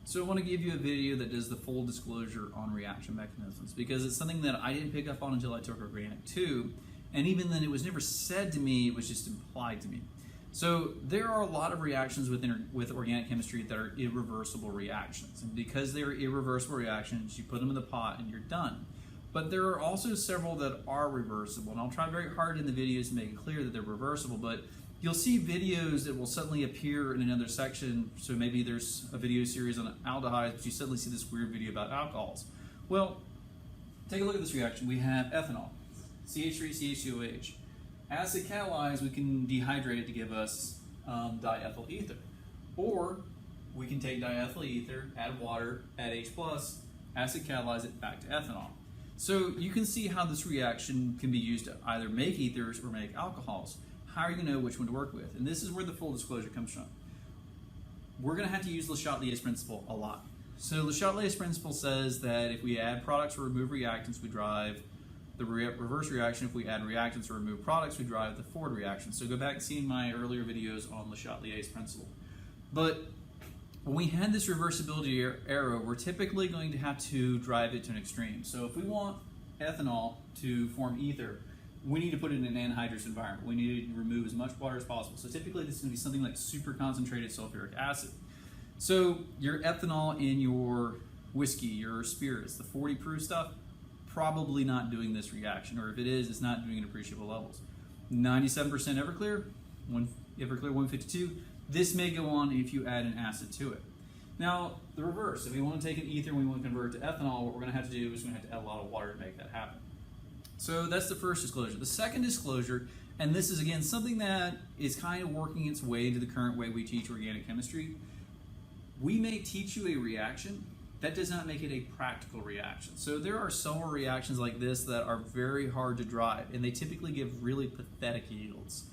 So I want to give you a video that does the full disclosure on reaction mechanisms, because it's something that I didn't pick up on until I took Organic 2, and even then it was never said to me, it was just implied to me. So there are a lot of reactions with organic chemistry that are irreversible reactions, and because they're irreversible reactions, you put them in the pot and you're done. But there are also several that are reversible, and I'll try very hard in the videos to make it clear that they're reversible, but you'll see videos that will suddenly appear in another section. So maybe there's a video series on aldehydes, but you suddenly see this weird video about alcohols. Well, take a look at this reaction. We have ethanol, CH3CH2OH. Acid catalyzed, we can dehydrate it to give us diethyl ether. Or we can take diethyl ether, add water, add H+, acid catalyze it back to ethanol. So you can see how this reaction can be used to either make ethers or make alcohols. How are you going to know which one to work with? And this is where the full disclosure comes from. We're going to have to use the Chatelet Principle a lot. So the Chatelet Principle says that if we add products or remove reactants, we drive the reverse reaction. If we add reactants or remove products, we drive the forward reaction. So go back and see my earlier videos on the Chatelet Principle. But when we had this reversibility arrow, we're typically going to have to drive it to an extreme. So if we want ethanol to form ether, we need to put it in an anhydrous environment. We need to remove as much water as possible. So typically this is going to be something like super concentrated sulfuric acid. So your ethanol in your whiskey, your spirits, the 40 proof stuff, probably not doing this reaction, or if it is, it's not doing it at appreciable levels. 97% Everclear, Everclear 152, this may go on if you add an acid to it. Now, the reverse, if we want to take an ether and we want to convert it to ethanol, what we're going to have to do is we're going to have to add a lot of water to make that happen. So that's the first disclosure. The second disclosure, and this is again something that is kind of working its way into the current way we teach organic chemistry. We may teach you a reaction, that does not make it a practical reaction. So there are several reactions like this that are very hard to drive, and they typically give really pathetic yields.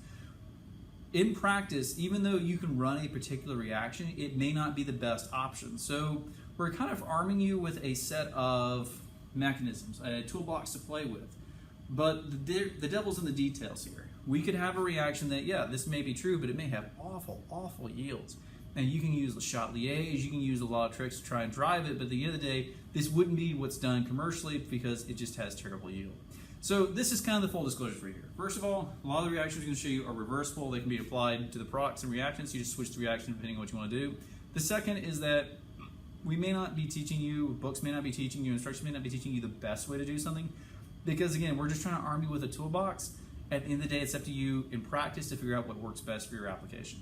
In practice, even though you can run a particular reaction, it may not be the best option. So we're kind of arming you with a set of mechanisms, a toolbox to play with. But the devil's in the details here. We could have a reaction that, yeah, this may be true, but it may have awful, awful yields. Now you can use the Chatelet, you can use a lot of tricks to try and drive it, but at the end of the day, this wouldn't be what's done commercially because it just has terrible yield. So this is kind of the full disclosure for you here. First of all, a lot of the reactions we're going to show you are reversible. They can be applied to the products and reactants. You just switch the reaction depending on what you want to do. The second is that we may not be teaching you, books may not be teaching you, instructions may not be teaching you the best way to do something. Because again, we're just trying to arm you with a toolbox. At the end of the day, it's up to you in practice to figure out what works best for your application.